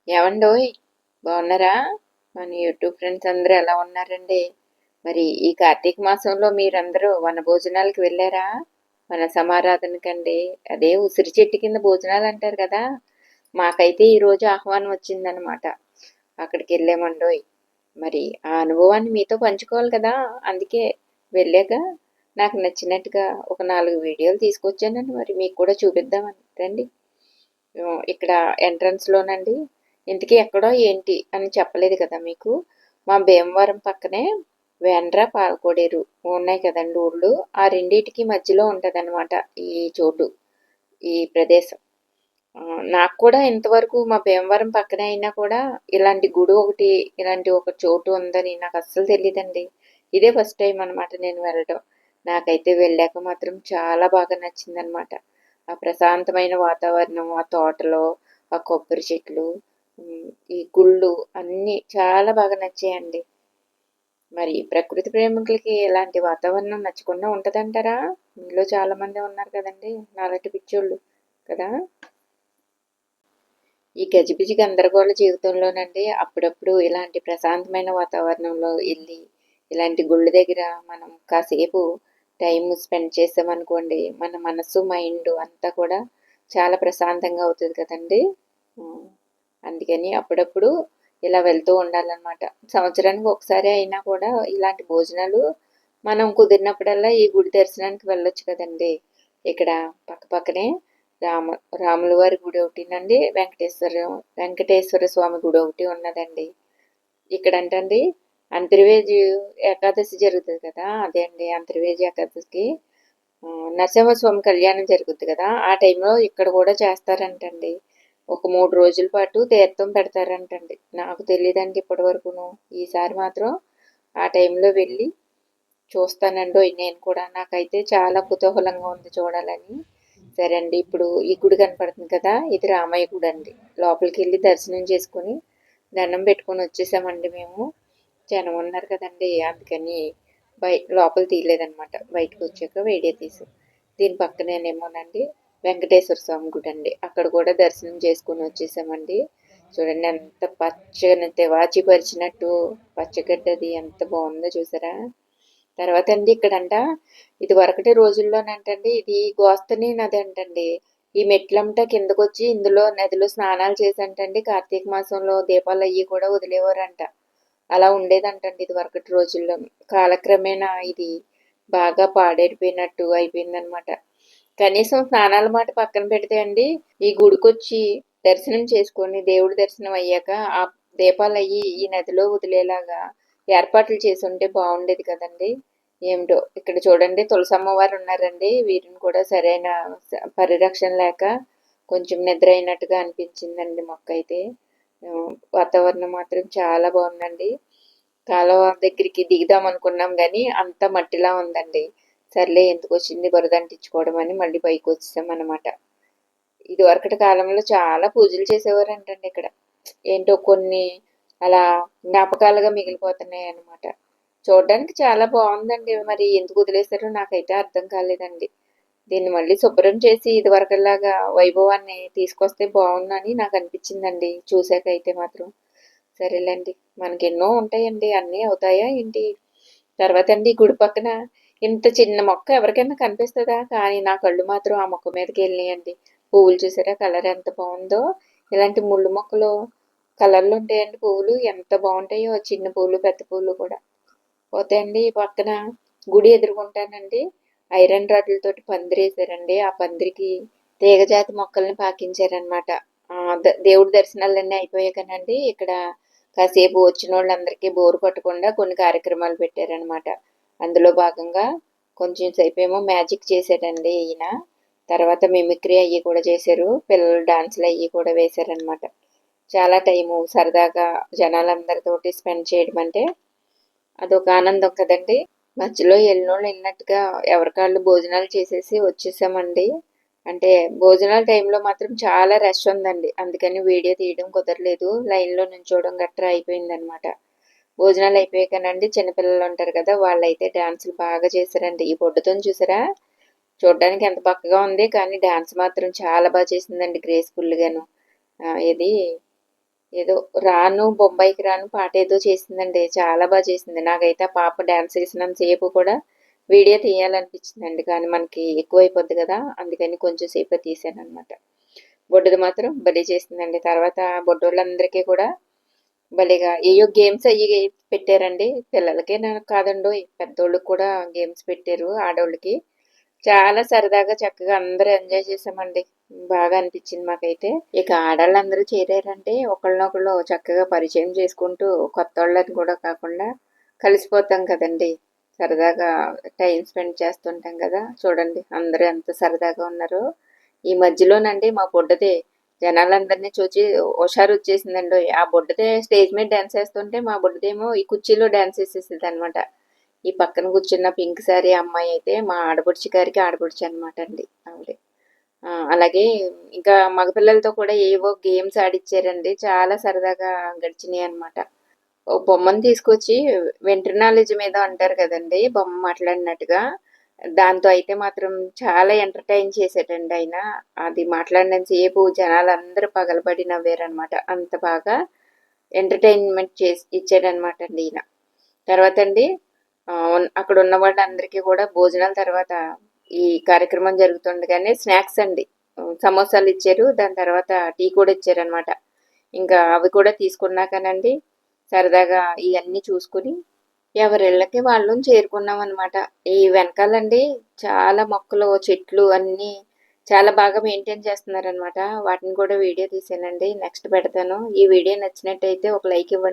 ఏవండోయ్ బాగున్నారా? మన YouTube friends అందరూ ఎలా ఉన్నారండి? మరి ఈ కార్తీక మాసంలో మీరందరూ వనభోజనాలకు వెళ్ళారా? వన సమారాధనకండి. అదే ఉసిరి చెట్టు కింద భోజనాలు అంటారు కదా. మాకైతే ఈరోజు ఆహ్వానం వచ్చిందనమాట. అక్కడికి వెళ్ళామండోయ్. మరి ఆ అనుభవాన్ని మీతో పంచుకోవాలి కదా. అందుకే వెళ్ళాక నాకు నచ్చినట్టుగా ఒక 4 వీడియోలు తీసుకొచ్చానండి. మరి మీకు కూడా చూపిద్దామని రండి. ఇక్కడ ఎంట్రన్స్లోనండి. ఇంతకీ ఎక్కడో ఏంటి అని చెప్పలేదు కదా మీకు. మా భీమవరం పక్కనే వేండ్ర పాలకోడేరు ఉన్నాయి కదండి ఊళ్ళు. ఆ రెండిటికి మధ్యలో ఉంటుందన్నమాట ఈ చోటు, ఈ ప్రదేశం. నాకు కూడా ఇంతవరకు మా భీమవరం పక్కనే అయినా కూడా ఇలాంటి గుడి ఒకటి, ఇలాంటి ఒక చోటు ఉందని నాకు అస్సలు తెలియదండి. ఇదే ఫస్ట్ టైం అనమాట నేను వెళ్ళడం. నాకైతే వెళ్ళాక మాత్రం చాలా బాగా నచ్చిందనమాట. ఆ ప్రశాంతమైన వాతావరణం, ఆ తోటలో, ఆ కొబ్బరి చెట్లు, ఈ గుళ్ళు అన్నీ చాలా బాగా నచ్చాయండి. మరి ప్రకృతి ప్రేమికులకి ఇలాంటి వాతావరణం నచ్చకుండా ఉంటుందంటారా? మీలో చాలా మంది ఉన్నారు కదండి నాలాంటి పిచ్చోళ్ళు కదా. ఈ గజిబిజి గందరగోళ జీవితంలోనండి అప్పుడప్పుడు ఇలాంటి ప్రశాంతమైన వాతావరణంలో వెళ్ళి ఇలాంటి గుళ్ళ దగ్గర మనం కాసేపు టైం స్పెండ్ చేసామనుకోండి, మన మనసు మైండ్ అంతా కూడా చాలా ప్రశాంతంగా అవుతుంది కదండి. అందుకని అప్పుడప్పుడు ఇలా వెళ్తూ ఉండాలన్నమాట. సంవత్సరానికి ఒకసారి అయినా కూడా ఇలాంటి భోజనాలు మనం కుదిరినప్పుడల్లా ఈ గుడి దర్శనానికి వెళ్ళొచ్చు కదండి. ఇక్కడ పక్కనే రామ రాముల వారి గుడి ఒకటినండి, వెంకటేశ్వర స్వామి గుడి ఒకటి ఉన్నదండి. ఇక్కడ అంటండి అంతర్వేది ఏకాదశి జరుగుతుంది కదా, అదే అండి అంతర్వేది ఏకాదశికి నరసింహస్వామి కళ్యాణం జరుగుతుంది కదా, ఆ టైంలో ఇక్కడ కూడా చేస్తారంటండి. ఒక 3 రోజుల పాటు తీర్థం పెడతారంటండి. నాకు తెలియదండి ఇప్పటి వరకును. ఈసారి మాత్రం ఆ టైంలో వెళ్ళి చూస్తానండి నేను కూడా. నాకైతే చాలా కుతూహలంగా ఉంది చూడాలని. సరే అండి, ఇప్పుడు ఈ గుడి కనపడుతుంది కదా, ఇది రామయ్య గుడి అండి. లోపలికి వెళ్ళి దర్శనం చేసుకుని దండం పెట్టుకొని వచ్చేసామండి మేము. జనం ఉన్నారు కదండి, అందుకని లోపల తీయలేదనమాట. బయటకు వచ్చాక వీడియో తీసాం. దీని పక్కనేమోనండి వెంకటేశ్వర స్వామి గుడి అండి. అక్కడ కూడా దర్శనం చేసుకుని వచ్చేసామండి. చూడండి ఎంత పచ్చని తెవాచి పరిచినట్టు పచ్చగడ్డది ఎంత బాగుందో చూసారా. తర్వాత అండి ఇక్కడంట ఇది వరకటి రోజుల్లోనంటండి ఇది గోస్తని నది అంటండి. ఈ మెట్లంట కిందకొచ్చి ఇందులో నదిలో స్నానాలు చేసంటండి కార్తీక మాసంలో దీపాలు అయ్యి కూడా వదిలేవారంట. అలా ఉండేదంటండి ఇది వరకటి రోజుల్లో. కాలక్రమేణా ఇది బాగా పాడైపోయినట్టు అయిపోయిందనమాట. కనీసం స్నానాల మాట పక్కన పెడితే అండి, ఈ గుడికొచ్చి దర్శనం చేసుకొని దేవుడి దర్శనం అయ్యాక ఆ దీపాలు అయ్యి ఈ నదిలో వదిలేలాగా ఏర్పాట్లు చేసి ఉంటే బాగుండేది కదండి. ఏమిటో ఇక్కడ చూడండి తులసమ్మ వారు ఉన్నారండి. వీరిని కూడా సరైన పరిరక్షణ లేక కొంచెం నిద్ర అయినట్టుగా అనిపించిందండి మొక్కైతే. వాతావరణం మాత్రం చాలా బాగుందండి. కాలువ దగ్గరికి దిగుదాం అనుకున్నాం కానీ అంత మట్టిలా ఉందండి. సర్లే ఎందుకు వచ్చింది బురద అంటించుకోవడం అని మళ్ళీ పైకి వచ్చేసాం అనమాట. ఇది వరకటి కాలంలో చాలా పూజలు చేసేవారంటండి ఇక్కడ. ఏంటో కొన్ని అలా జ్ఞాపకాలుగా మిగిలిపోతున్నాయి అనమాట. చూడడానికి చాలా బాగుందండి. మరి ఎందుకు వదిలేశారో నాకైతే అర్థం కాలేదండి. దీన్ని మళ్ళీ శుభ్రం చేసి ఇది వరకులాగా వైభవాన్ని తీసుకొస్తే బాగుందని నాకు అనిపించిందండి చూసాకైతే మాత్రం. సరేలేండి, మనకి ఎన్నో ఉంటాయండి, అన్నీ అవుతాయా ఏంటి. తర్వాత అండి గుడి పక్కన ఇంత చిన్న మొక్క ఎవరికైనా కనిపిస్తుందా, కానీ నా కళ్ళు మాత్రం ఆ మొక్క మీదకి వెళ్ళినాయండి. పువ్వులు చూసారా కలర్ ఎంత బాగుందో. ఇలాంటి ముళ్ళు మొక్కలు కలర్లు ఉంటాయండి, పువ్వులు ఎంత బాగుంటాయో, చిన్న పువ్వులు పెద్ద పువ్వులు కూడా. పోతే అండి పక్కన గుడి ఎదుర్కొంటానండి ఐరన్ రాడ్లతోటి పందిరేసారండి. ఆ పందిరికి తీగజాతి మొక్కల్ని పాకించారనమాట. దేవుడి దర్శనాలన్నీ అయిపోయాయి కనండి ఇక్కడ కాసేపు వచ్చిన వాళ్ళందరికీ బోరు కొట్టకుండా కొన్ని కార్యక్రమాలు పెట్టారనమాట. అందులో భాగంగా కొంచెం సేపు ఏమో మ్యాజిక్ చేశాడండి ఈయన. తర్వాత మిమిక్రీ అయ్యి కూడా చేశారు, పిల్లలు డాన్సులు అయ్యి కూడా వేశారనమాట. చాలా టైము సరదాగా జనాలందరితోటి స్పెండ్ చేయడం అంటే అదొక ఆనందం కదండి. మధ్యలో వెళ్ళినోళ్ళు వెళ్ళినట్టుగా ఎవరికాళ్ళు భోజనాలు చేసేసి వచ్చేసామండి. అంటే భోజనాల టైంలో మాత్రం చాలా రష్ ఉందండి, అందుకని వీడియో తీయడం కుదరలేదు. లైన్లో నుంచోవడం గట్రా అయిపోయిందనమాట. భోజనాలు అయిపోయాకనండి చిన్నపిల్లలు ఉంటారు కదా, వాళ్ళైతే డాన్సులు బాగా చేశారండి. ఈ పొడ్డుతో చూసారా, చూడడానికి ఎంత పక్కగా ఉంది కానీ డాన్స్ మాత్రం చాలా బాగా చేసిందండి గ్రేస్ఫుల్గాను. ఇది ఏదో 'రాను బొంబాయికి రాను' పాటేదో చేసిందండి. చాలా చేసింది. నాకైతే ఆ పాప డాన్స్ ఏసినంత సేపు కూడా వీడియో తీయాలనిపించిందండి. కానీ మనకి ఎక్కువైపోద్ది కదా! అందుకని కొంచెం సేపే తీశాననమాట. బొడ్డుది మాత్రం భలే చేసిందండి. తర్వాత బొడ్డోళ్ళందరికీ కూడా భలేగా ఏయో గేమ్స్ అయ్యి పెట్టారండి. పిల్లలకే కాదండోయ్! పెద్దోళ్ళకి కూడా గేమ్స్ పెట్టారు ఆడోళ్ళకి. చాలా సరదాగా చక్కగా అందరూ ఎంజాయ్ చేశామండి. బాగా అనిపించింది మాకైతే. ఇక ఆడాళ్ళందరూ చేరారంటే ఒకళ్ళనొకళ్ళు చక్కగా పరిచయం చేసుకుంటూ కొత్తోళ్ళని కూడా కాకుండా కలిసిపోతాం కదండీ! సరదాగా టైం స్పెండ్ చేస్తుంటాం కదా! చూడండి అందరూ ఎంత సరదాగా ఉన్నారో. ఈ మధ్యలోనండి మా బుడ్డది జనాలందరిని చూచి హుషారొచ్చేసిందండోయ్! ఆ బుడ్డదే స్టేజ్ మీద డాన్స్ ఏస్తుంటే మా బుడ్డదేమో ఈ కుర్చీలో డాన్స్ ఏసేసిద్దనమాట. ఈ పక్కన కూర్చున్న పింక్ సారీ అమ్మాయి అయితే మా ఆడపడుచు గారికి ఆడపడుచు అనమాట అండి ఆవిడ. అలాగే ఇంకా మగపిల్లలతో కూడా ఏవో గేమ్స్ ఆడిచ్చారండి. చాలా సరదాగా గడిచినాయనమాట. ఓ బొమ్మను తీసుకొచ్చి వెంట్రినాలజీ మీద అంటారు కదండీ! బొమ్మ మాట్లాడినట్టుగా. దాంతో అయితే మాత్రం చాలా ఎంటర్‌టైన్ చేసాడండి ఆయన. అది మాట్లాడినంత సేపు జనాలందరూ పగలబడి నవ్వారనమాట. అంత బాగా ఎంటర్‌టైన్‌మెంట్ చేసి ఇచ్చాడనమాట అండి ఈయన. తర్వాతండి అక్కడున్న వాళ్ళందరికీ కూడా భోజనాల తర్వాత ఈ కార్యక్రమం జరుగుతుండగానే స్నాక్స్ అండి. సమోసాలిచ్చారు. దాని తర్వాత టీ కూడా ఇచ్చారనమాట. ఇంకా అవి కూడా తీసుకున్నాకనండి సరదాగా ఇయన్నీ చూసుకొని ఎవరిళ్ళకి వాళ్ళు చేరుకున్నామనమాట. ఈ వెనకాలండి చాలా మొక్కలు, చెట్లు అన్నీ చాలా బాగా మెయింటైన్ చేస్తున్నారనమాట. వాటిని కూడా వీడియో తీశానండి. నెక్స్ట్ పెడతాను. ఈ వీడియో నచ్చినట్టయితే ఒక లైక్ ఇవ్వండి.